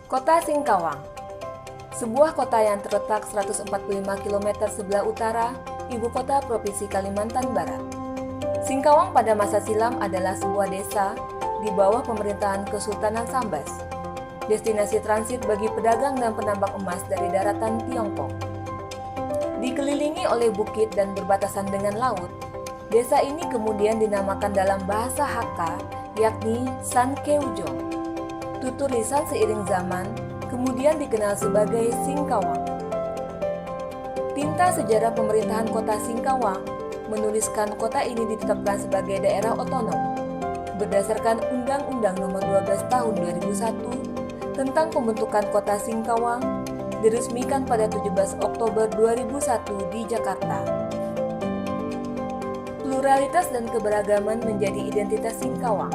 Kota Singkawang, sebuah kota yang terletak 145 km sebelah utara, ibu kota Provinsi Kalimantan Barat. Singkawang pada masa silam adalah sebuah desa di bawah pemerintahan Kesultanan Sambas, destinasi transit bagi pedagang dan penambang emas dari daratan Tiongkok. Dikelilingi oleh bukit dan berbatasan dengan laut, desa ini kemudian dinamakan dalam bahasa Hakka, yakni Sankeujong. Tutur lisan seiring zaman, kemudian dikenal sebagai Singkawang. Tinta sejarah pemerintahan kota Singkawang menuliskan kota ini ditetapkan sebagai daerah otonom berdasarkan Undang-Undang Nomor 12 Tahun 2001 tentang pembentukan kota Singkawang diresmikan pada 17 Oktober 2001 di Jakarta. Pluralitas dan keberagaman menjadi identitas Singkawang.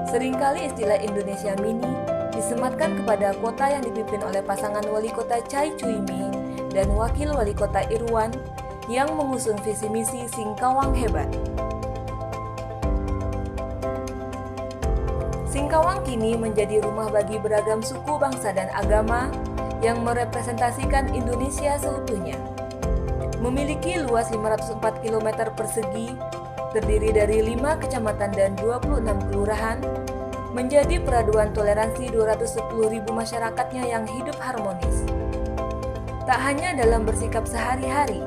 Seringkali istilah Indonesia Mini disematkan kepada kota yang dipimpin oleh pasangan wali kota Chai Chui-mi dan wakil wali kota Irwan yang mengusung visi misi Singkawang Hebat. Singkawang kini menjadi rumah bagi beragam suku, bangsa, dan agama yang merepresentasikan Indonesia seutuhnya. Memiliki luas 504 km persegi, terdiri dari 5 kecamatan dan 26 kelurahan, menjadi peraduan toleransi 210.000 masyarakatnya yang hidup harmonis. Tak hanya dalam bersikap sehari-hari,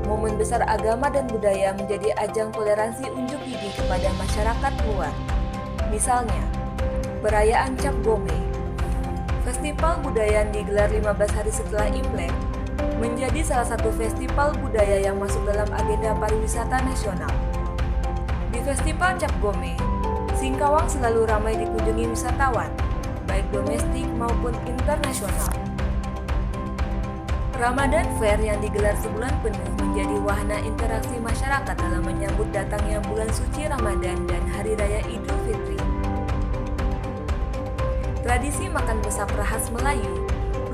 momen besar agama dan budaya menjadi ajang toleransi unjuk gigi kepada masyarakat luar. Misalnya, perayaan Cap Gome, festival budaya yang digelar 15 hari setelah Imlek, menjadi salah satu festival budaya yang masuk dalam agenda pariwisata nasional. Di Festival Cap Gome, Singkawang selalu ramai dikunjungi wisatawan, baik domestik maupun internasional. Ramadan Fair yang digelar sebulan penuh menjadi wahana interaksi masyarakat dalam menyambut datangnya bulan suci Ramadan dan Hari Raya Idul Fitri. Tradisi makan bersama khas Melayu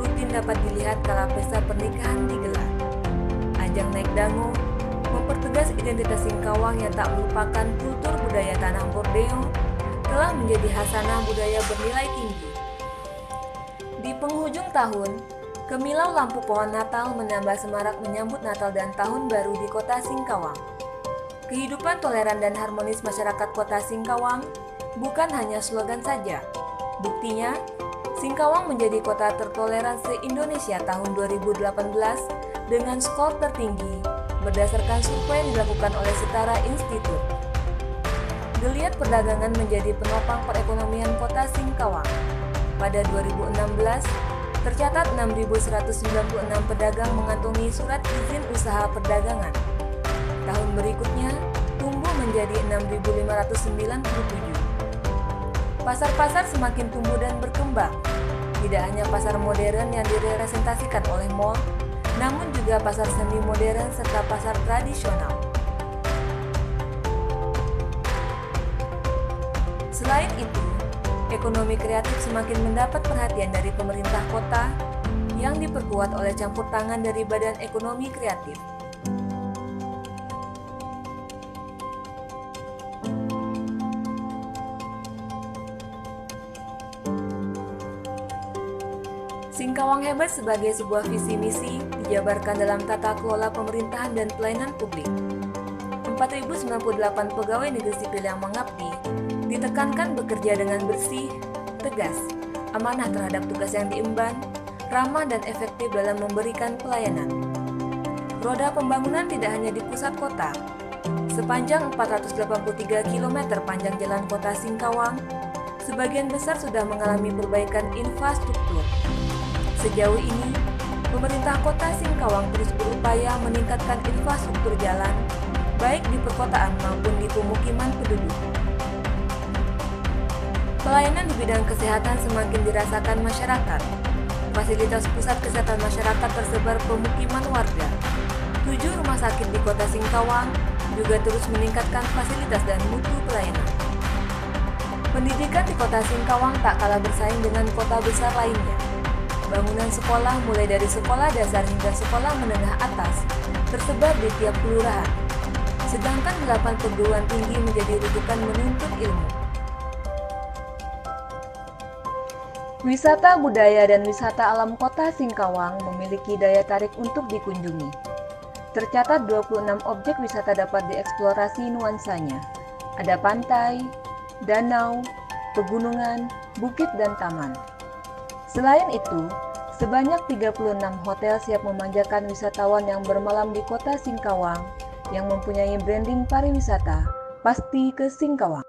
rutin dapat dilihat kala pesta pernikahan digelar. Ajang naik dango mempertegas identitas Singkawang yang tak melupakan kultur budaya tanah Borneo telah menjadi khasanah budaya bernilai tinggi. Di penghujung tahun, kemilau lampu pohon Natal menambah semarak menyambut Natal dan Tahun Baru di kota Singkawang. Kehidupan toleran dan harmonis masyarakat kota Singkawang bukan hanya slogan saja. Buktinya, Singkawang menjadi kota tertoleran se-Indonesia tahun 2018 dengan skor tertinggi berdasarkan survei yang dilakukan oleh Setara Institute. Geliat perdagangan menjadi penopang perekonomian kota Singkawang. Pada 2016, tercatat 6.196 pedagang mengantongi surat izin usaha perdagangan. Tahun berikutnya, tumbuh menjadi 6.597. Pasar-pasar semakin tumbuh dan berkembang. Tidak hanya pasar modern yang direpresentasikan oleh mal, namun juga pasar semi modern serta pasar tradisional. Selain itu, ekonomi kreatif semakin mendapat perhatian dari pemerintah kota yang diperkuat oleh campur tangan dari Badan Ekonomi Kreatif. Singkawang Hebat sebagai sebuah visi misi dijabarkan dalam tata kelola pemerintahan dan pelayanan publik. 4.098 pegawai negeri sipil yang mengabdi ditekankan bekerja dengan bersih, tegas, amanah terhadap tugas yang diemban, ramah dan efektif dalam memberikan pelayanan. Roda pembangunan tidak hanya di pusat kota. Sepanjang 483 km panjang jalan kota Singkawang, sebagian besar sudah mengalami perbaikan infrastruktur. Sejauh ini, pemerintah kota Singkawang terus berupaya meningkatkan infrastruktur jalan, baik di perkotaan maupun di pemukiman penduduk. Pelayanan di bidang kesehatan semakin dirasakan masyarakat. Fasilitas pusat kesehatan masyarakat tersebar pemukiman warga. 7 rumah sakit di kota Singkawang juga terus meningkatkan fasilitas dan mutu pelayanan. Pendidikan di kota Singkawang tak kalah bersaing dengan kota besar lainnya. Bangunan sekolah mulai dari sekolah dasar hingga sekolah menengah atas tersebar di tiap kelurahan. Sedangkan 8 perguruan tinggi menjadi rujukan menuntut ilmu. Wisata budaya dan wisata alam kota Singkawang memiliki daya tarik untuk dikunjungi. Tercatat 26 objek wisata dapat dieksplorasi nuansanya. Ada pantai, danau, pegunungan, bukit, dan taman. Selain itu, sebanyak 36 hotel siap memanjakan wisatawan yang bermalam di kota Singkawang yang mempunyai branding pariwisata, pasti ke Singkawang.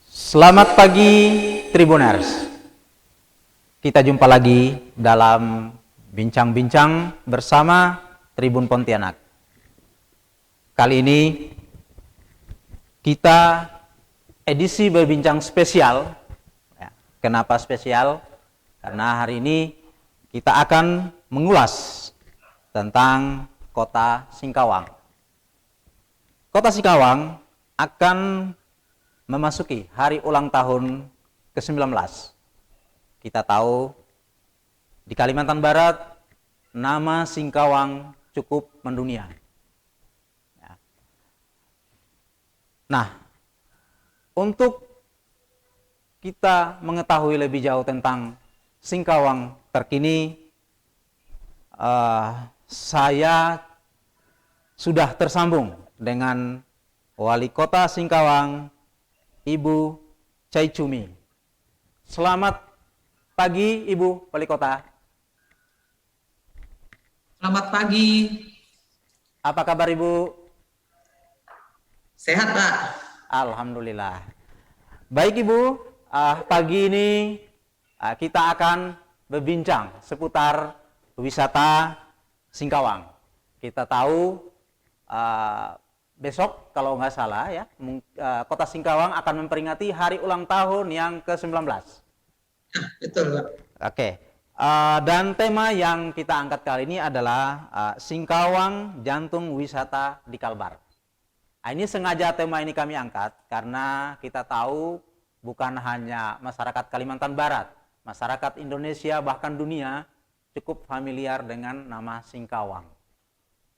Selamat pagi Tribuners. Kita jumpa lagi dalam bincang-bincang bersama Tribun Pontianak. Kali ini kita edisi berbincang spesial. Kenapa spesial? Karena hari ini kita akan mengulas tentang Kota Singkawang. Kota Singkawang akan memasuki hari ulang tahun ke-19. Kita tahu di Kalimantan Barat nama Singkawang cukup mendunia. Nah, untuk kita mengetahui lebih jauh tentang Singkawang terkini, saya sudah tersambung dengan Wali Kota Singkawang, Ibu Chai Chumi. Selamat pagi Ibu Wali Kota. Selamat pagi. Apa kabar Ibu? Sehat Pak. Alhamdulillah. Baik Ibu, pagi ini kita akan berbincang seputar wisata Singkawang. Kita tahu besok kalau nggak salah ya, Kota Singkawang akan memperingati hari ulang tahun yang ke-19. Betul Pak. Oke. Dan tema yang kita angkat kali ini adalah Singkawang Jantung Wisata di Kalbar. Ini sengaja tema ini kami angkat karena kita tahu bukan hanya masyarakat Kalimantan Barat, masyarakat Indonesia bahkan dunia cukup familiar dengan nama Singkawang.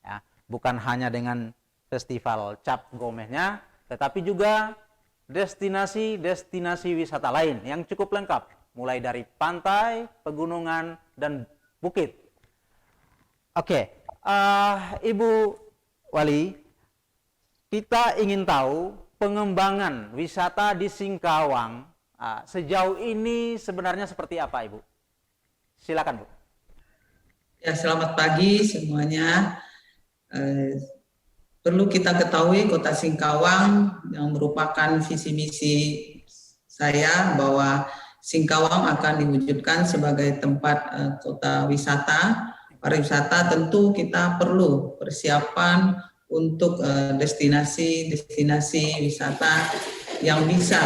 Ya, bukan hanya dengan festival Cap Gomehnya, tetapi juga destinasi-destinasi wisata lain yang cukup lengkap, mulai dari pantai, pegunungan, dan bukit. Oke, Ibu Wali, kita ingin tahu pengembangan wisata di Singkawang sejauh ini sebenarnya seperti apa, Ibu? Silakan, Bu. Ya, selamat pagi semuanya. Perlu kita ketahui Kota Singkawang yang merupakan visi misi saya bahwa Singkawang akan diwujudkan sebagai tempat kota wisata, pariwisata. Tentu kita perlu persiapan untuk destinasi wisata yang bisa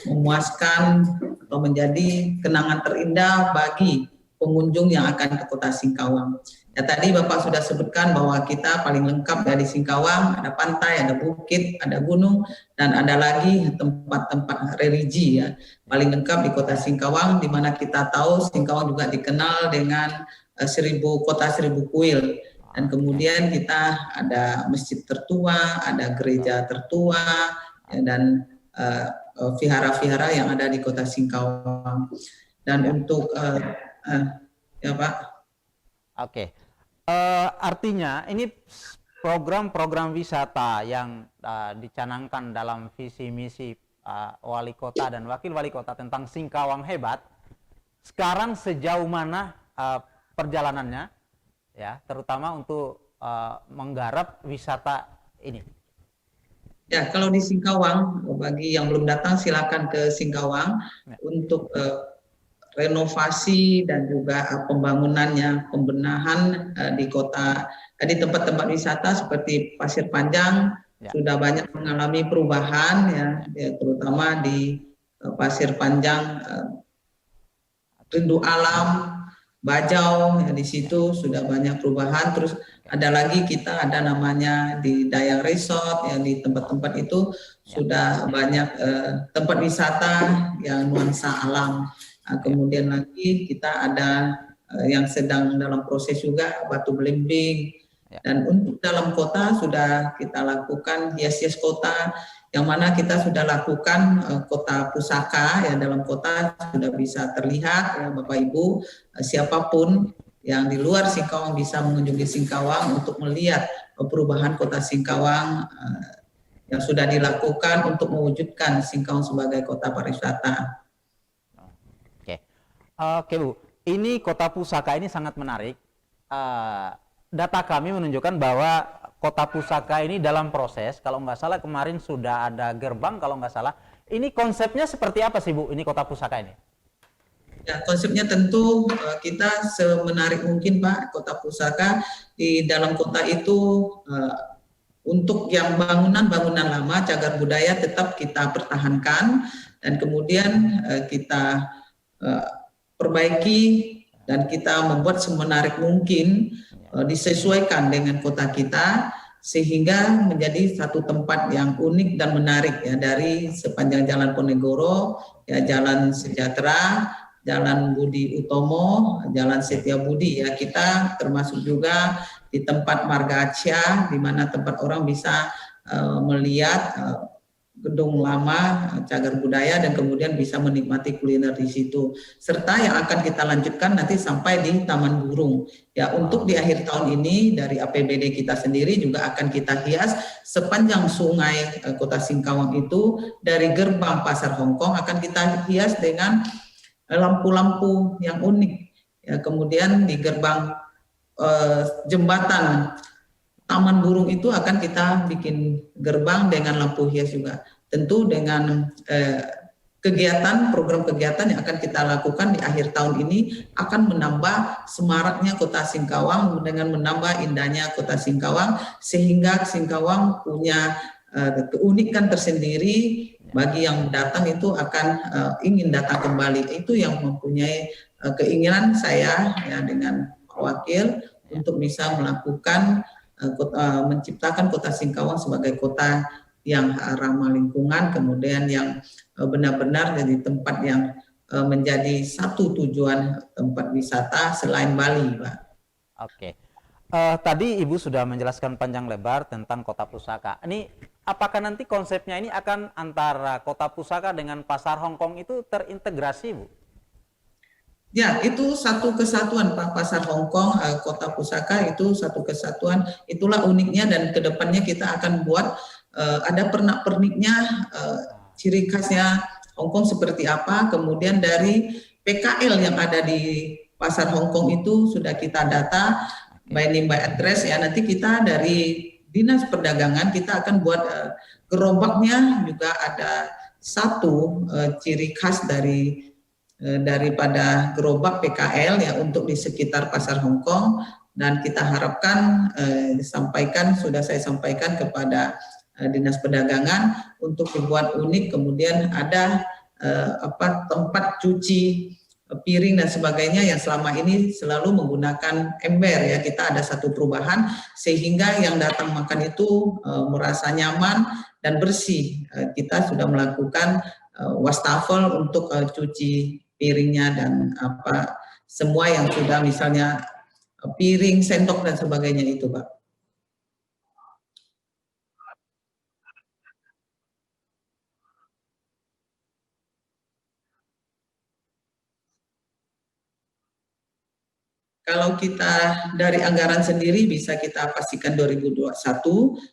memuaskan atau menjadi kenangan terindah bagi pengunjung yang akan ke Kota Singkawang. Ya, tadi Bapak sudah sebutkan bahwa kita paling lengkap dari Singkawang, ada pantai, ada bukit, ada gunung, dan ada lagi tempat-tempat religi ya. Paling lengkap di Kota Singkawang, di mana kita tahu Singkawang juga dikenal dengan kota seribu kuil. Dan kemudian kita ada masjid tertua, ada gereja tertua, ya, dan vihara-vihara yang ada di Kota Singkawang. Dan untuk ya Pak. Oke. Artinya ini program-program wisata yang dicanangkan dalam visi misi wali kota dan wakil wali kota tentang Singkawang hebat. Sekarang sejauh mana perjalanannya, ya, terutama untuk menggarap wisata ini? Ya, kalau di Singkawang, bagi yang belum datang silakan ke Singkawang ya, untuk renovasi dan juga pembangunannya, pembenahan di kota, di tempat-tempat wisata seperti Pasir Panjang ya, sudah banyak mengalami perubahan ya terutama di Pasir Panjang, Rindu Alam, Bajau, ya, di situ sudah banyak perubahan. Terus ada lagi kita ada namanya di Dayang Resort, yang di tempat-tempat itu sudah banyak tempat wisata yang nuansa alam. Kemudian lagi kita ada yang sedang dalam proses juga batu belimbing. Dan untuk dalam kota sudah kita lakukan hias-hias kota, yang mana kita sudah lakukan kota pusaka, ya dalam kota sudah bisa terlihat ya Bapak Ibu, siapapun yang di luar Singkawang bisa mengunjungi Singkawang untuk melihat perubahan kota Singkawang yang sudah dilakukan untuk mewujudkan Singkawang sebagai kota pariwisata. Oke Bu, ini kota pusaka ini sangat menarik. Data kami menunjukkan bahwa kota pusaka ini dalam proses, kalau nggak salah kemarin sudah ada gerbang kalau nggak salah. Ini konsepnya seperti apa sih Bu, ini kota pusaka ini? Ya, konsepnya tentu kita semenarik mungkin Pak, kota pusaka di dalam kota itu untuk yang bangunan-bangunan lama, cagar budaya tetap kita pertahankan dan kemudian kita perbaiki dan kita membuat semenarik mungkin disesuaikan dengan kota kita sehingga menjadi satu tempat yang unik dan menarik ya dari sepanjang Jalan Ponegoro, ya Jalan Sejahtera, Jalan Budi Utomo, Jalan Setiabudi ya kita termasuk juga di tempat Marga Acia di mana tempat orang bisa melihat gedung lama, cagar budaya dan kemudian bisa menikmati kuliner di situ. Serta yang akan kita lanjutkan nanti sampai di Taman Burung. Ya, untuk di akhir tahun ini dari APBD kita sendiri juga akan kita hias sepanjang sungai Kota Singkawang itu dari gerbang Pasar Hongkong akan kita hias dengan lampu-lampu yang unik. Ya, kemudian di gerbang jembatan Taman Burung itu akan kita bikin gerbang dengan lampu hias juga. Tentu dengan program kegiatan yang akan kita lakukan di akhir tahun ini akan menambah semaraknya Kota Singkawang dengan menambah indahnya Kota Singkawang sehingga Singkawang punya keunikan tersendiri bagi yang datang itu akan ingin datang kembali. Itu yang mempunyai keinginan saya ya dengan Pak Wakil untuk bisa melakukan menciptakan Kota Singkawang sebagai kota yang ramah lingkungan, kemudian yang benar-benar jadi tempat yang menjadi satu tujuan tempat wisata selain Bali, Pak. Oke. Tadi Ibu sudah menjelaskan panjang lebar tentang kota pusaka. Ini apakah nanti konsepnya ini akan antara kota pusaka dengan pasar Hongkong itu terintegrasi, Bu? Ya, itu satu kesatuan Pak, Pasar Hongkong, Kota Pusaka itu satu kesatuan. Itulah uniknya dan kedepannya kita akan buat ada pernak-perniknya, ciri khasnya Hongkong seperti apa. Kemudian dari PKL yang ada di Pasar Hongkong itu sudah kita data by name by address ya. Nanti kita dari Dinas Perdagangan kita akan buat gerobaknya juga ada satu ciri khas daripada gerobak PKL ya untuk di sekitar Pasar Hongkong dan kita harapkan sudah saya sampaikan kepada Dinas Perdagangan untuk dibuat unik, kemudian ada tempat cuci piring dan sebagainya yang selama ini selalu menggunakan ember ya. Kita ada satu perubahan sehingga yang datang makan itu merasa nyaman dan bersih. Kita sudah melakukan wastafel untuk cuci piringnya dan semua yang sudah misalnya piring, sendok dan sebagainya itu, Pak. Kalau kita dari anggaran sendiri bisa kita pastikan 2021,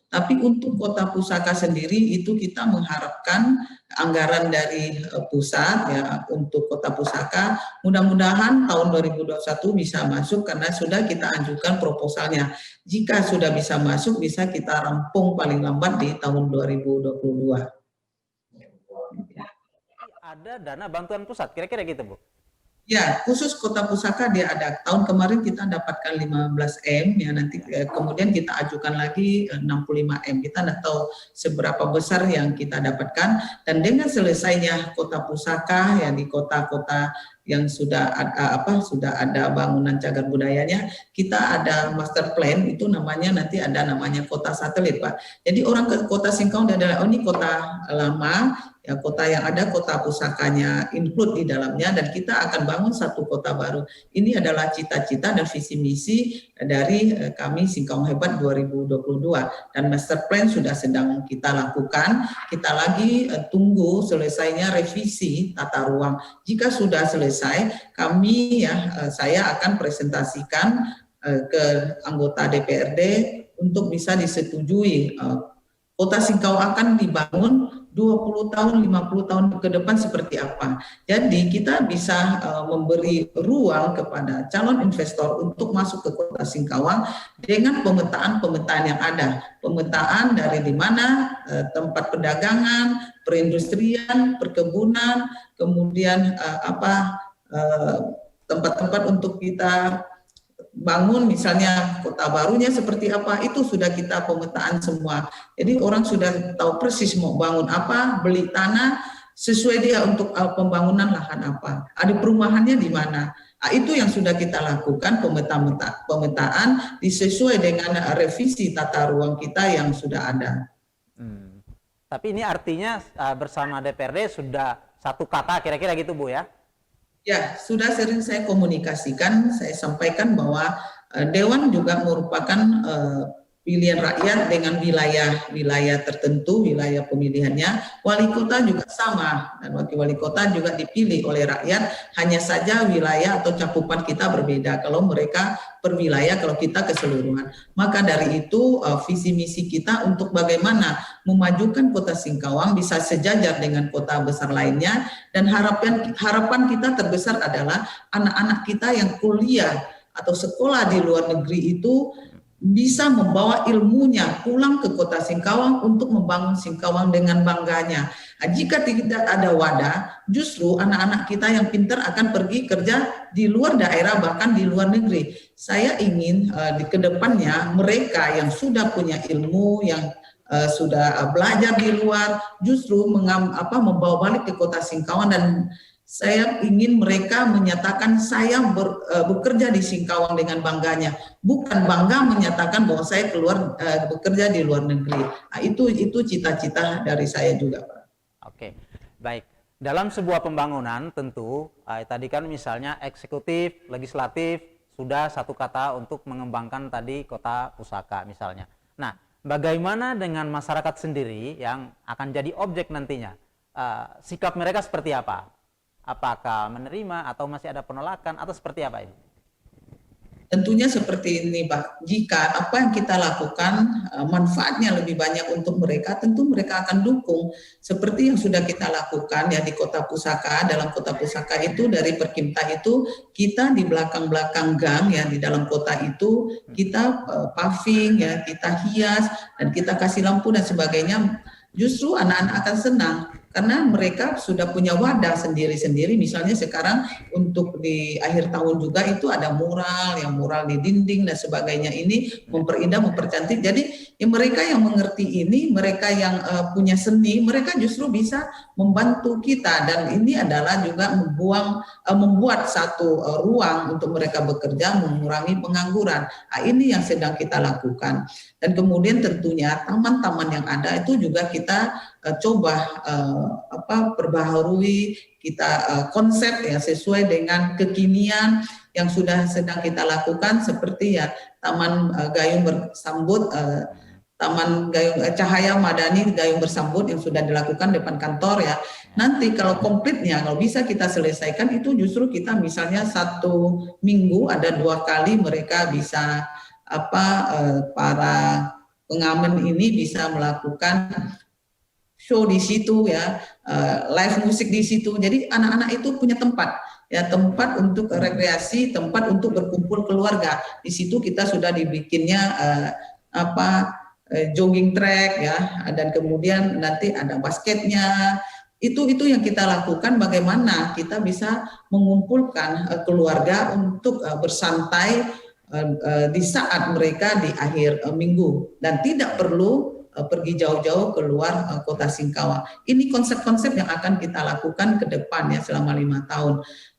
tapi untuk Kota Pusaka sendiri itu kita mengharapkan anggaran dari pusat ya untuk Kota Pusaka. Mudah-mudahan tahun 2021 bisa masuk karena sudah kita ajukan proposalnya. Jika sudah bisa masuk, bisa kita rampung paling lambat di tahun 2022. Ada dana bantuan pusat, kira-kira gitu, Bu? Ya, khusus Kota Pusaka dia ada. Tahun kemarin kita dapatkan 15M, ya nanti kemudian kita ajukan lagi 65M. Kita tidak tahu seberapa besar yang kita dapatkan. Dan dengan selesainya Kota Pusaka, ya di kota-kota yang sudah ada bangunan cagar budayanya, kita ada master plan itu namanya nanti ada namanya kota satelit, Pak. Jadi orang ke Kota Singkawang adalah ini kota lama Ya, kota yang ada kota pusakanya include di dalamnya, dan kita akan bangun satu kota baru. Ini adalah cita-cita dan visi misi dari kami Singkawang Hebat 2022, dan master plan sudah sedang kita lakukan. Kita lagi tunggu selesainya revisi tata ruang. Jika sudah selesai, kami saya akan presentasikan ke anggota DPRD untuk bisa disetujui kota Singkawang akan dibangun 20 tahun, 50 tahun ke depan seperti apa. Jadi kita bisa memberi ruang kepada calon investor untuk masuk ke kota Singkawang dengan pemetaan yang ada. Pemetaan dari di mana tempat perdagangan, perindustrian, perkebunan, kemudian tempat-tempat untuk kita bangun, misalnya kota barunya seperti apa, itu sudah kita pemetaan semua. Jadi orang sudah tahu persis mau bangun apa, beli tanah sesuai dia untuk pembangunan lahan apa, ada perumahannya di mana. Nah, itu yang sudah kita lakukan, pemetaan disesuai dengan revisi tata ruang kita yang sudah ada. Tapi ini artinya bersama DPRD sudah satu kata kira-kira gitu Bu ya? Ya, sudah sering saya komunikasikan, saya sampaikan bahwa Dewan juga merupakan pilihan rakyat dengan wilayah tertentu, wilayah pemilihannya. Wali kota juga sama, dan wakil wali kota juga dipilih oleh rakyat, hanya saja wilayah atau cakupan kita berbeda. Kalau mereka per wilayah, kalau kita keseluruhan. Maka dari itu visi misi kita untuk bagaimana memajukan kota Singkawang bisa sejajar dengan kota besar lainnya, dan harapan kita terbesar adalah anak-anak kita yang kuliah atau sekolah di luar negeri itu bisa membawa ilmunya pulang ke kota Singkawang untuk membangun Singkawang dengan bangganya. Nah, jika tidak ada wadah, justru anak-anak kita yang pintar akan pergi kerja di luar daerah, bahkan di luar negeri. Saya ingin di kedepannya mereka yang sudah punya ilmu, yang sudah belajar di luar, justru membawa balik ke kota Singkawang, dan saya ingin mereka menyatakan saya bekerja di Singkawang dengan bangganya, bukan bangga menyatakan bahwa saya keluar bekerja di luar negeri. Nah, itu cita-cita dari saya juga, Pak. Oke, baik. Dalam sebuah pembangunan tentu tadi kan misalnya eksekutif, legislatif sudah satu kata untuk mengembangkan tadi kota pusaka misalnya. Nah, bagaimana dengan masyarakat sendiri yang akan jadi objek nantinya? Sikap mereka seperti apa? Apakah menerima atau masih ada penolakan atau seperti apa ini? Tentunya seperti ini, Pak. Jika apa yang kita lakukan manfaatnya lebih banyak untuk mereka, tentu mereka akan dukung. Seperti yang sudah kita lakukan ya di Kota Pusaka. Dalam Kota Pusaka itu dari Perkimta itu kita di belakang-belakang gang ya, di dalam kota itu kita paving ya, kita hias dan kita kasih lampu dan sebagainya. Justru anak-anak akan senang karena mereka sudah punya wadah sendiri-sendiri. Misalnya sekarang untuk di akhir tahun juga itu ada mural di dinding dan sebagainya, ini memperindah, mempercantik. Jadi ya mereka yang mengerti ini, mereka yang punya seni, mereka justru bisa membantu kita, dan ini adalah juga membuat satu ruang untuk mereka bekerja, mengurangi pengangguran. Nah, ini yang sedang kita lakukan. Dan kemudian tentunya taman-taman yang ada itu juga kita coba perbaharui, kita konsep ya sesuai dengan kekinian yang sudah sedang kita lakukan, seperti ya Taman Gayung Bersambut, Taman Gayung Cahaya Madani Gayung Bersambut yang sudah dilakukan depan kantor ya. Nanti kalau komplitnya, kalau bisa kita selesaikan itu justru kita misalnya 1 minggu ada 2 kali mereka bisa para pengamen ini bisa melakukan show di situ ya, live musik di situ. Jadi anak-anak itu punya tempat ya, tempat untuk rekreasi, tempat untuk berkumpul keluarga. Di situ kita sudah dibikinnya jogging track ya, dan kemudian nanti ada basketnya. Itu yang kita lakukan, bagaimana kita bisa mengumpulkan keluarga untuk bersantai di saat mereka di akhir minggu, dan tidak perlu pergi jauh-jauh keluar kota Singkawang. Ini konsep-konsep yang akan kita lakukan ke depan ya selama 5 tahun.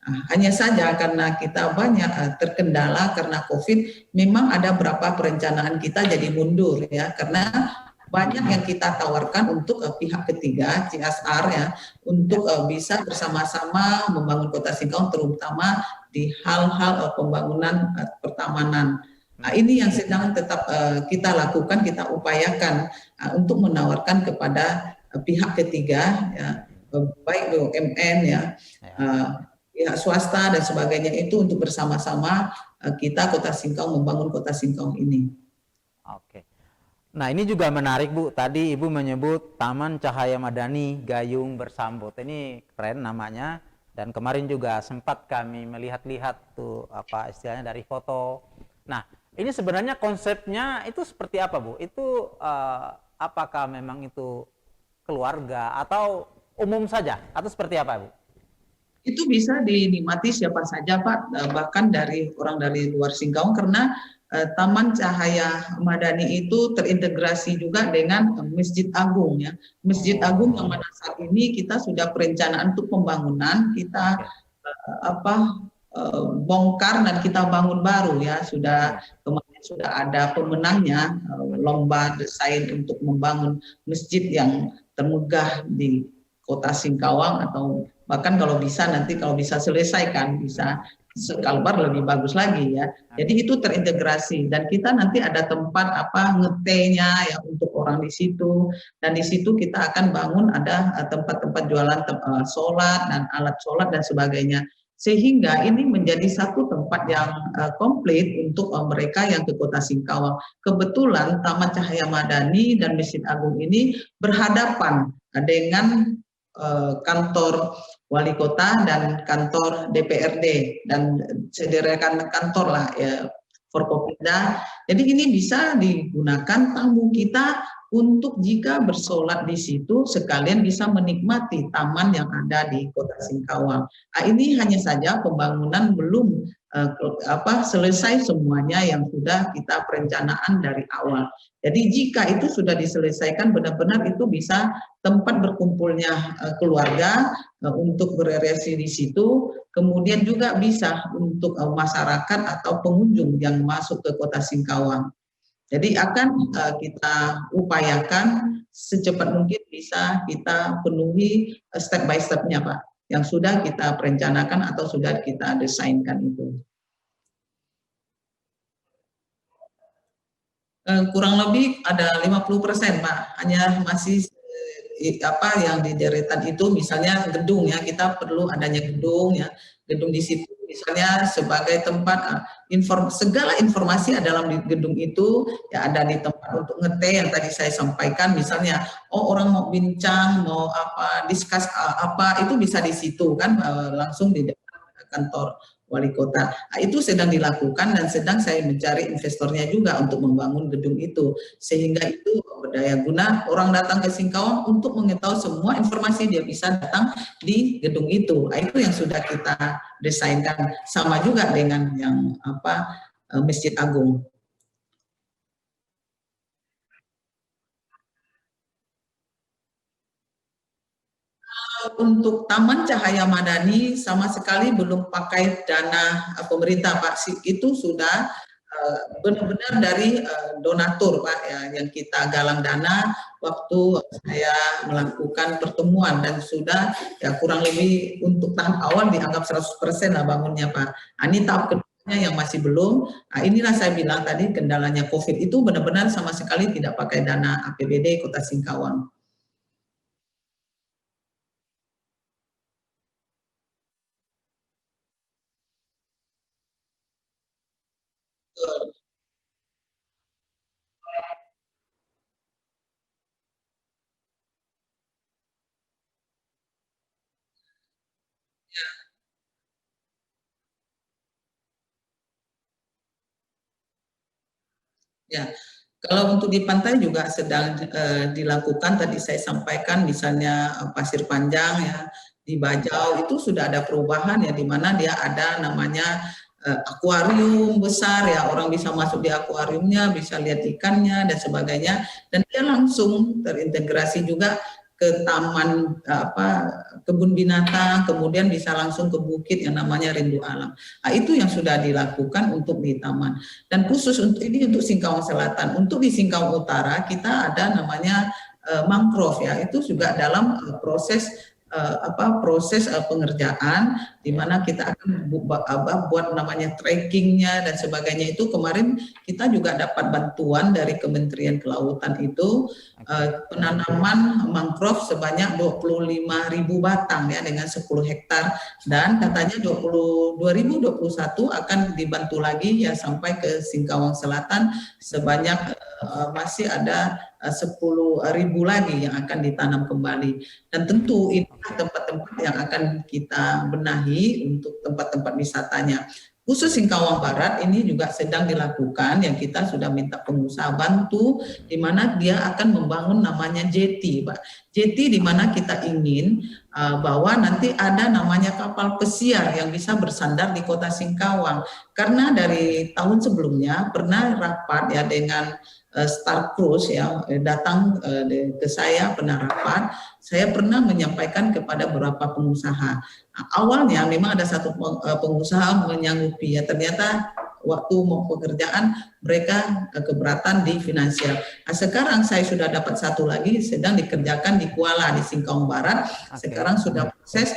Nah, hanya saja karena kita banyak terkendala karena COVID, memang ada beberapa perencanaan kita jadi mundur ya, karena banyak yang kita tawarkan untuk pihak ketiga CSR ya, untuk bisa bersama-sama membangun Kota Singkawang, terutama di hal-hal pembangunan pertamanan. Nah, ini yang sedang tetap kita lakukan, kita upayakan untuk menawarkan kepada pihak ketiga ya, baik BUMN ya, pihak swasta dan sebagainya, itu untuk bersama-sama kita Kota Singkawang membangun Kota Singkawang ini. Oke. Nah, ini juga menarik, Bu. Tadi Ibu menyebut Taman Cahaya Madani Gayung Bersambut. Ini keren namanya, dan kemarin juga sempat kami melihat-lihat tuh apa istilahnya dari foto. Nah, ini sebenarnya konsepnya itu seperti apa, Bu? Itu apakah memang itu keluarga atau umum saja atau seperti apa, Bu? Itu bisa dinikmati siapa saja, Pak, bahkan dari orang dari luar Singkawang, karena Taman Cahaya Madani itu terintegrasi juga dengan Masjid Agung ya. Masjid Agung yang mana saat ini kita sudah perencanaan untuk pembangunan, kita bongkar dan kita bangun baru ya. Kemarin sudah ada pemenangnya, lomba desain untuk membangun masjid yang termegah di Kota Singkawang, atau bahkan kalau bisa nanti kalau bisa selesaikan bisa sekalbar lebih bagus lagi ya. Jadi itu terintegrasi, dan kita nanti ada tempat ngetenya ya untuk orang di situ, dan di situ kita akan bangun ada tempat-tempat jualan sholat dan alat sholat dan sebagainya, sehingga ini menjadi satu tempat yang komplit untuk mereka yang ke Kota Singkawang. Kebetulan Taman Cahaya Madani dan Masjid Agung ini berhadapan dengan kantor wali kota dan kantor DPRD dan sederekan kantor lah ya, Forkopimda. Jadi ini bisa digunakan tamu kita untuk jika bersolat di situ sekalian bisa menikmati taman yang ada di Kota Singkawang. Nah, ini hanya saja pembangunan belum selesai semuanya yang sudah kita perencanaan dari awal. Jadi jika itu sudah diselesaikan benar-benar, itu bisa tempat berkumpulnya keluarga untuk berrekreasi di situ, kemudian juga bisa untuk masyarakat atau pengunjung yang masuk ke Kota Singkawang. Jadi akan kita upayakan secepat mungkin bisa kita penuhi step by step-nya, Pak, yang sudah kita perencanakan atau sudah kita desainkan itu. Kurang lebih ada 50%, Pak. Hanya masih yang di deretan itu, misalnya gedung ya, kita perlu adanya gedung ya, gedung di situ misalnya sebagai tempat segala informasi dalam gedung itu ya, ada di tempat untuk ngeteh yang tadi saya sampaikan, misalnya orang mau bincang, mau discuss itu bisa di situ kan, langsung di depan kantor wali kota. Nah, itu sedang dilakukan dan sedang saya mencari investornya juga untuk membangun gedung itu, sehingga itu berdaya guna orang datang ke Singkawang untuk mengetahui semua informasi, dia bisa datang di gedung itu. Nah, itu yang sudah kita desainkan, sama juga dengan yang Masjid Agung. Untuk Taman Cahaya Madani sama sekali belum pakai dana pemerintah, Pak. Itu sudah benar-benar dari donatur, Pak, ya, yang kita galang dana waktu saya melakukan pertemuan, dan sudah ya kurang lebih untuk tahap awal dianggap 100% lah bangunnya, Pak. Ini tahap keduanya yang masih belum. Nah, inilah saya bilang tadi kendalanya COVID itu benar-benar sama sekali tidak pakai dana APBD Kota Singkawang. Ya, kalau untuk di pantai juga sedang dilakukan, tadi saya sampaikan misalnya Pasir Panjang ya, di Bajau itu sudah ada perubahan ya, di mana dia ada namanya akuarium besar ya, orang bisa masuk di akuariumnya, bisa lihat ikannya dan sebagainya, dan dia langsung terintegrasi juga ke taman kebun binatang, kemudian bisa langsung ke bukit yang namanya Rindu Alam. Nah, itu yang sudah dilakukan untuk di taman. Dan khusus untuk ini untuk Singkawang Selatan. Untuk di Singkawang Utara kita ada namanya mangrove ya. Itu juga dalam proses pengerjaan, di mana kita akan buat namanya trackingnya dan sebagainya. Itu kemarin kita juga dapat bantuan dari Kementerian Kelautan itu penanaman mangrove sebanyak 25.000 batang ya dengan 10 hektar, dan katanya 2021 akan dibantu lagi ya sampai ke Singkawang Selatan sebanyak masih ada 10.000 lagi yang akan ditanam kembali. Dan tentu ini tempat-tempat yang akan kita benahi untuk tempat-tempat wisatanya. Khusus Singkawang Barat ini juga sedang dilakukan, yang kita sudah minta pengusaha bantu, di mana dia akan membangun namanya jetty, Pak. Jetty di mana kita ingin bahwa nanti ada namanya kapal pesiar yang bisa bersandar di Kota Singkawang. Karena dari tahun sebelumnya pernah rapat ya dengan Star Cruise ya datang ke saya, pernah rapat. Saya pernah menyampaikan kepada beberapa pengusaha. Awalnya memang ada satu pengusaha menyanggupi ya, ternyata waktu mau pekerjaan mereka keberatan di finansial. Nah, sekarang saya sudah dapat satu lagi sedang dikerjakan di Kuala di Singkawang Barat. Sekarang sudah proses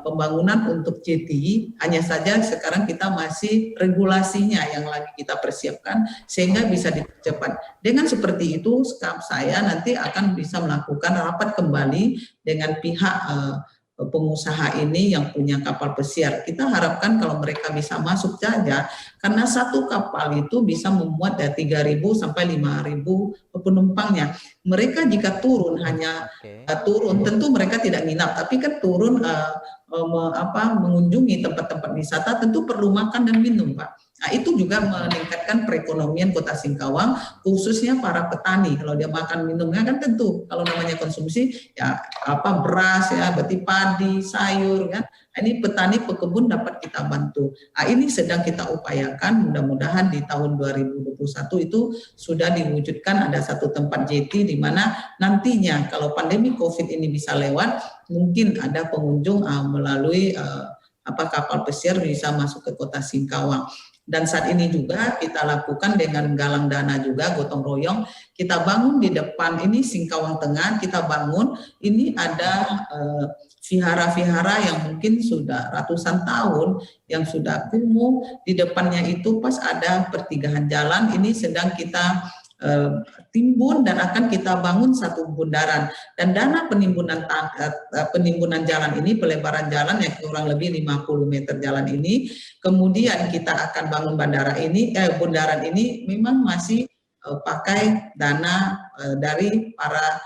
pembangunan untuk jetty, hanya saja sekarang kita masih regulasinya yang lagi kita persiapkan sehingga bisa dipercepat. Dengan seperti itu, saya nanti akan bisa melakukan rapat kembali dengan pihak pengusaha ini yang punya kapal pesiar. Kita harapkan kalau mereka bisa masuk saja, karena satu kapal itu bisa memuat dari 3.000 sampai 5.000 penumpangnya. Mereka jika turun hanya turun, tentu mereka tidak nginap, tapi kan turun mengunjungi tempat-tempat wisata, tentu perlu makan dan minum, Pak. Nah, itu juga meningkatkan perekonomian Kota Singkawang, khususnya para petani. Kalau dia makan minumnya kan tentu kalau namanya konsumsi ya beras ya, berarti padi, sayur kan. Nah, ini petani pekebun dapat kita bantu. Nah, ini sedang kita upayakan, mudah-mudahan di tahun 2021 itu sudah diwujudkan ada satu tempat jetty di mana nantinya kalau pandemi Covid ini bisa lewat, mungkin ada pengunjung melalui kapal pesiar bisa masuk ke Kota Singkawang. Dan saat ini juga kita lakukan dengan galang dana juga, gotong royong. Kita bangun di depan ini Singkawang Tengah, kita bangun, ini ada vihara-vihara yang mungkin sudah ratusan tahun, yang sudah kumuh. Di depannya itu pas ada pertigaan jalan, ini sedang kita timbun dan akan kita bangun satu bundaran. Dan dana penimbunan jalan ini, pelebaran jalan yang kurang lebih 50 meter jalan ini, kemudian kita akan bangun bundaran ini memang masih pakai dana dari para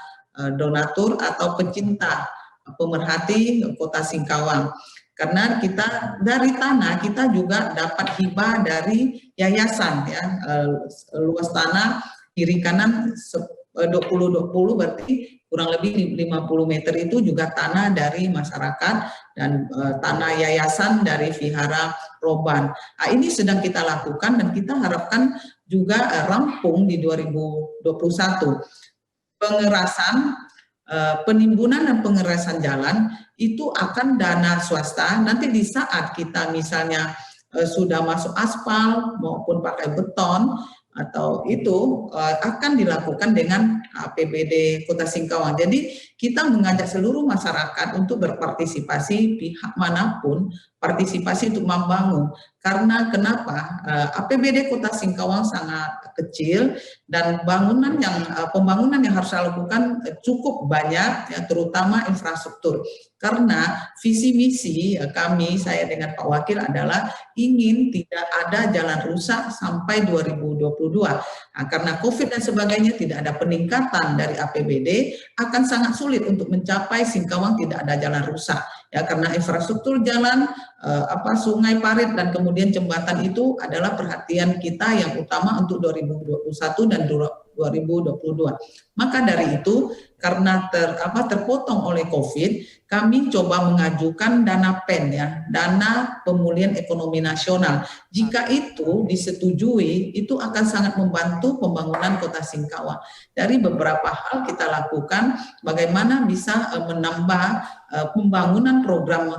donatur atau pecinta pemerhati Kota Singkawang. Karena kita dari tanah kita juga dapat hibah dari yayasan ya, luas tanah kiri kanan 20-20 berarti kurang lebih 50 meter itu juga tanah dari masyarakat dan tanah yayasan dari Vihara Roban. Nah, ini sedang kita lakukan dan kita harapkan juga rampung di 2021. Pengerasan, penimbunan dan pengerasan jalan itu akan dana swasta. Nanti di saat kita misalnya sudah masuk aspal maupun pakai beton, atau itu akan dilakukan dengan APBD Kota Singkawang. Jadi kita mengajak seluruh masyarakat untuk berpartisipasi, pihak manapun partisipasi untuk membangun. Karena kenapa? APBD Kota Singkawang sangat kecil dan pembangunan yang harus dilakukan cukup banyak, ya, terutama infrastruktur. Karena visi misi kami, saya dengan Pak Wakil adalah ingin tidak ada jalan rusak sampai 2022. Nah, karena COVID dan sebagainya tidak ada peningkatan dari APBD, akan sangat sulit untuk mencapai Singkawang tidak ada jalan rusak. Ya, karena infrastruktur jalan, sungai parit dan kemudian jembatan itu adalah perhatian kita yang utama untuk 2021 dan 2022. Maka dari itu, karena terpotong oleh COVID, kami coba mengajukan dana PEN ya, dana pemulihan ekonomi nasional. Jika itu disetujui, itu akan sangat membantu pembangunan Kota Singkawang. Dari beberapa hal kita lakukan, bagaimana bisa menambah pembangunan program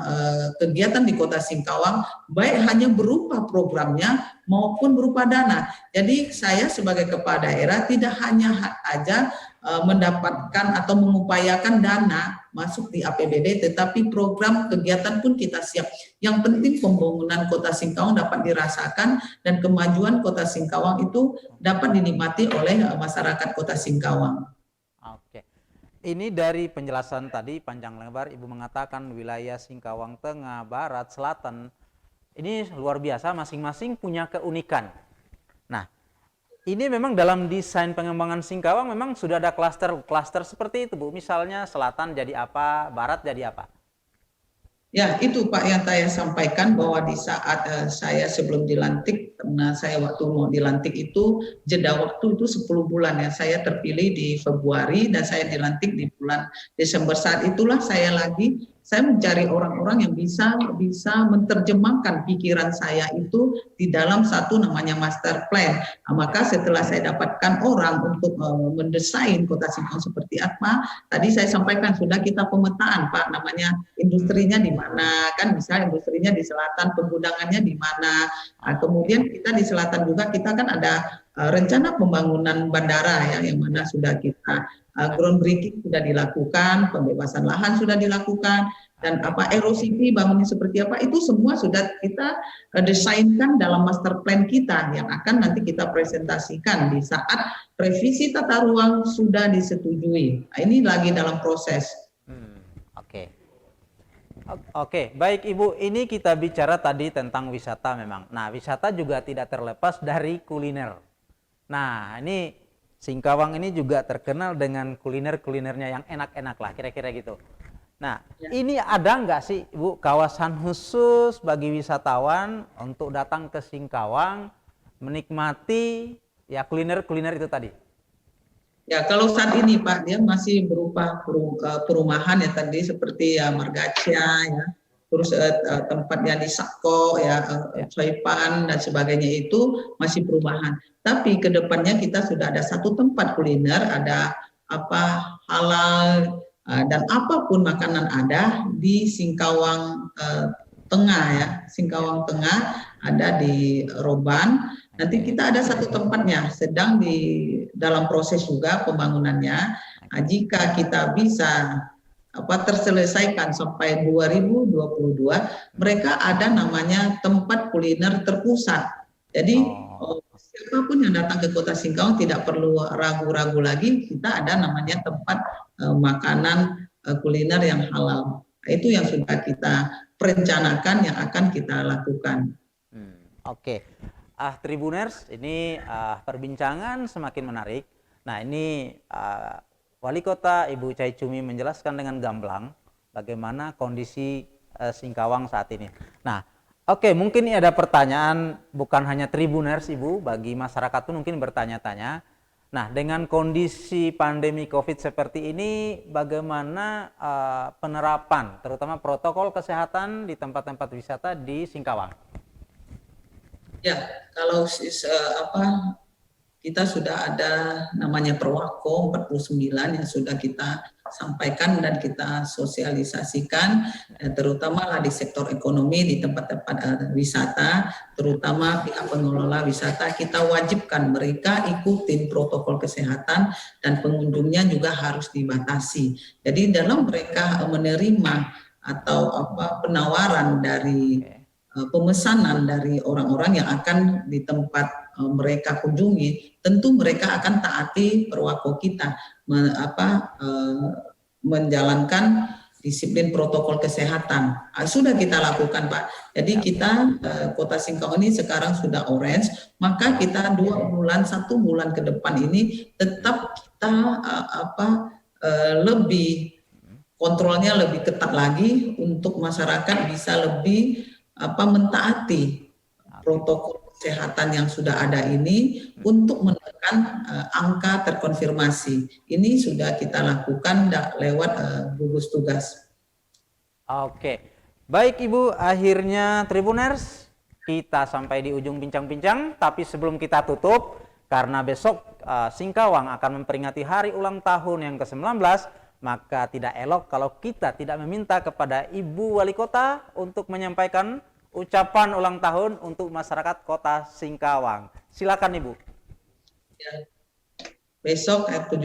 kegiatan di Kota Singkawang, baik hanya berupa programnya maupun berupa dana. Jadi saya sebagai kepala daerah tidak hanya aja mendapatkan atau mengupayakan dana masuk di APBD, tetapi program kegiatan pun kita siap. Yang penting pembangunan Kota Singkawang dapat dirasakan dan kemajuan Kota Singkawang itu dapat dinikmati oleh masyarakat Kota Singkawang. Oke. Ini dari penjelasan tadi panjang lebar Ibu mengatakan wilayah Singkawang Tengah, Barat, Selatan. Ini luar biasa, masing-masing punya keunikan. Nah, ini memang dalam desain pengembangan Singkawang memang sudah ada klaster seperti itu, Bu. Misalnya selatan jadi apa, barat jadi apa? Ya, itu Pak yang saya sampaikan bahwa di saat saya sebelum dilantik, karena saya waktu mau dilantik itu jeda waktu itu 10 bulan ya. Saya terpilih di Februari dan saya dilantik di bulan Desember. Saat itulah saya mencari orang-orang yang bisa menerjemahkan pikiran saya itu di dalam satu namanya master plan. Nah, maka setelah saya dapatkan orang untuk mendesain Kota Singkawang seperti apa, tadi saya sampaikan sudah kita pemetaan Pak, namanya industrinya di mana, kan misalnya industrinya di selatan, penggunangannya di mana. Nah, kemudian kita di selatan juga kita kan ada rencana pembangunan bandara ya, yang mana sudah kita groundbreaking sudah dilakukan, pembebasan lahan sudah dilakukan, dan erosi bangunnya seperti apa, itu semua sudah kita desainkan dalam master plan kita yang akan nanti kita presentasikan di saat revisi tata ruang sudah disetujui. Nah, ini lagi dalam proses. Oke, baik Ibu, ini kita bicara tadi tentang wisata memang. Nah, wisata juga tidak terlepas dari kuliner. Nah, ini Singkawang ini juga terkenal dengan kuliner-kulinernya yang enak-enak lah, kira-kira gitu. Nah, ini ada nggak sih Ibu kawasan khusus bagi wisatawan untuk datang ke Singkawang menikmati ya kuliner-kuliner itu tadi? Ya, kalau saat ini Pak, dia masih berupa perumahan ya tadi seperti ya Margacia ya, terus tempatnya di Sakko ya, Soipan dan sebagainya itu masih perumahan. Tapi kedepannya kita sudah ada satu tempat kuliner, ada halal dan apapun makanan ada di Singkawang Tengah ya, Singkawang Tengah ada di Roban. Nanti kita ada satu tempatnya, sedang dalam proses juga pembangunannya. Nah, jika kita bisa terselesaikan sampai 2022, mereka ada namanya tempat kuliner terpusat. Jadi siapapun yang datang ke Kota Singkawang tidak perlu ragu-ragu lagi, kita ada namanya tempat makanan kuliner yang halal. Itu yang sudah kita perencanakan yang akan kita lakukan. Oke. Tribuners, ini perbincangan semakin menarik. Nah, ini Wali Kota Ibu Chai Chumi menjelaskan dengan gamblang bagaimana kondisi Singkawang saat ini. Nah, oke, mungkin ini ada pertanyaan bukan hanya Tribuners Ibu, bagi masyarakat pun mungkin bertanya-tanya. Nah, dengan kondisi pandemi COVID seperti ini, bagaimana penerapan, terutama protokol kesehatan di tempat-tempat wisata di Singkawang? Ya, kalau kita sudah ada namanya Perwako 49 yang sudah kita sampaikan dan kita sosialisasikan, terutama di sektor ekonomi di tempat-tempat wisata, terutama pihak pengelola wisata, kita wajibkan mereka ikutin protokol kesehatan dan pengunjungnya juga harus dibatasi. Jadi dalam mereka menerima atau penawaran dari pemesanan dari orang-orang yang akan di tempat mereka kunjungi, tentu mereka akan taati Perwako kita, menjalankan disiplin protokol kesehatan. Sudah kita lakukan Pak. Jadi kita Kota Singkawang ini sekarang sudah orange, maka kita 1 bulan ke depan ini tetap kita lebih kontrolnya lebih ketat lagi untuk masyarakat bisa lebih mentaati protokol kesehatan yang sudah ada ini untuk menekan angka terkonfirmasi. Ini sudah kita lakukan lewat gugus tugas. Oke, baik Ibu, akhirnya Tribuners, kita sampai di ujung bincang-bincang, tapi sebelum kita tutup, karena besok Singkawang akan memperingati hari ulang tahun yang ke-19, maka tidak elok kalau kita tidak meminta kepada Ibu Wali Kota untuk menyampaikan ucapan ulang tahun untuk masyarakat Kota Singkawang. Silakan Ibu. Ya. Besok 17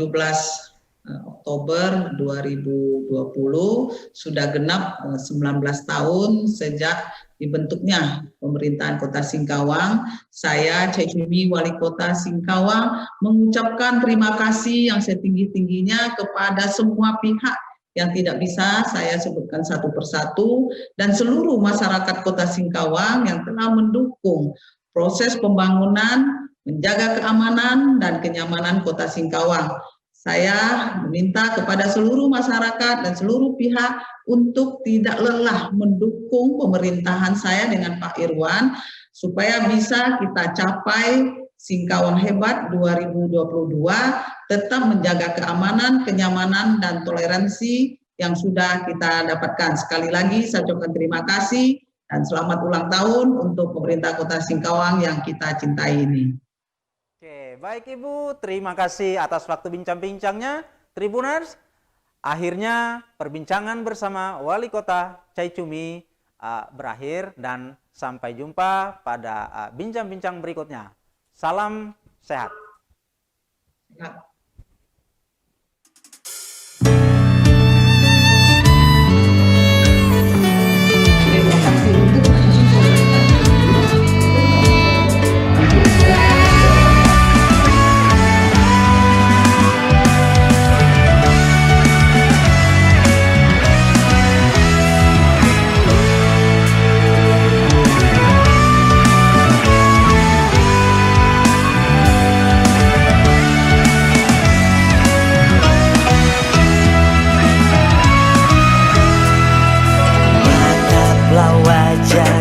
Oktober 2020 sudah genap 19 tahun sejak dibentuknya pemerintahan Kota Singkawang. Saya Cecumi Wali Kota Singkawang mengucapkan terima kasih yang setinggi-tingginya kepada semua pihak yang tidak bisa saya sebutkan satu persatu dan seluruh masyarakat Kota Singkawang yang telah mendukung proses pembangunan, menjaga keamanan dan kenyamanan Kota Singkawang. Saya meminta kepada seluruh masyarakat dan seluruh pihak untuk tidak lelah mendukung pemerintahan saya dengan Pak Irwan supaya bisa kita capai Singkawang Hebat 2022, tetap menjaga keamanan, kenyamanan, dan toleransi yang sudah kita dapatkan. Sekali lagi saya ucapkan terima kasih dan selamat ulang tahun untuk pemerintah Kota Singkawang yang kita cintai ini. Oke, baik Ibu, terima kasih atas waktu bincang-bincangnya, Tribuners. Akhirnya perbincangan bersama Wali Kota Cecumi berakhir dan sampai jumpa pada bincang-bincang berikutnya. Salam sehat.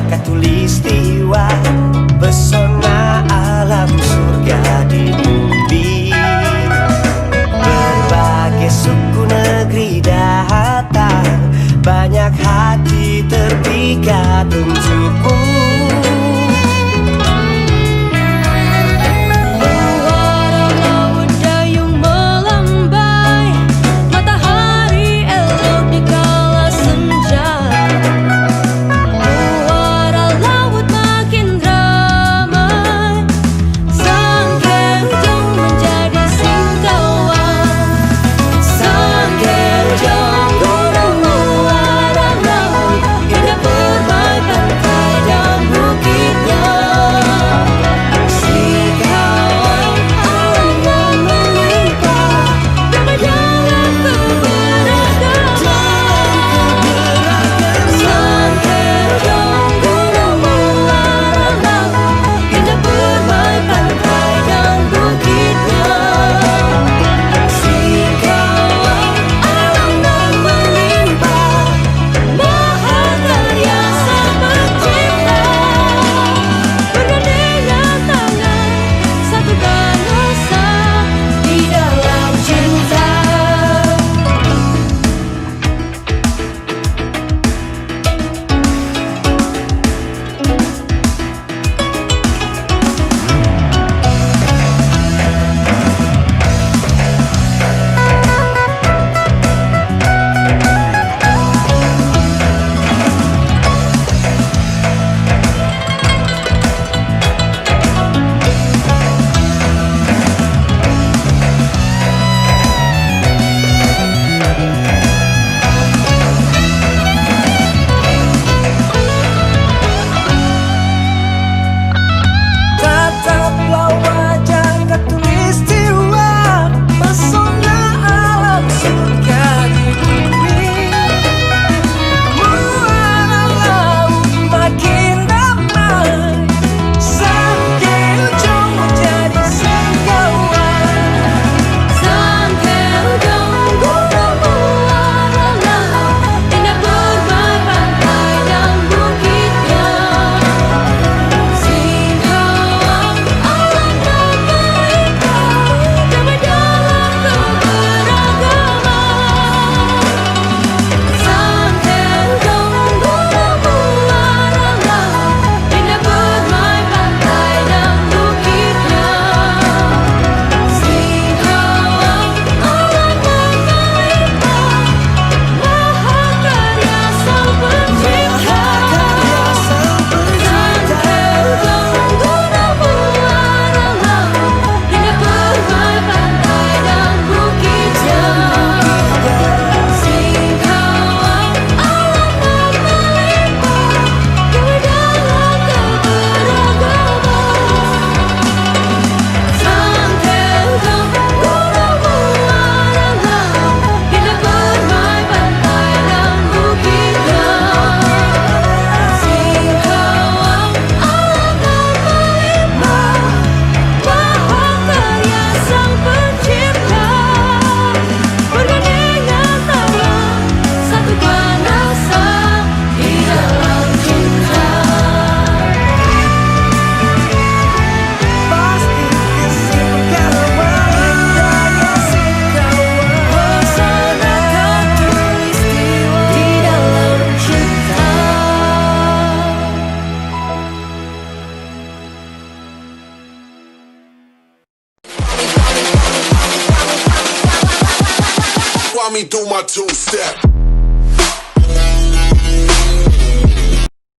Katulistiwa pesona alam surga di bumi, berbagai suku negeri datang, banyak hati terpikat untukmu. Laut mommy do my two-step.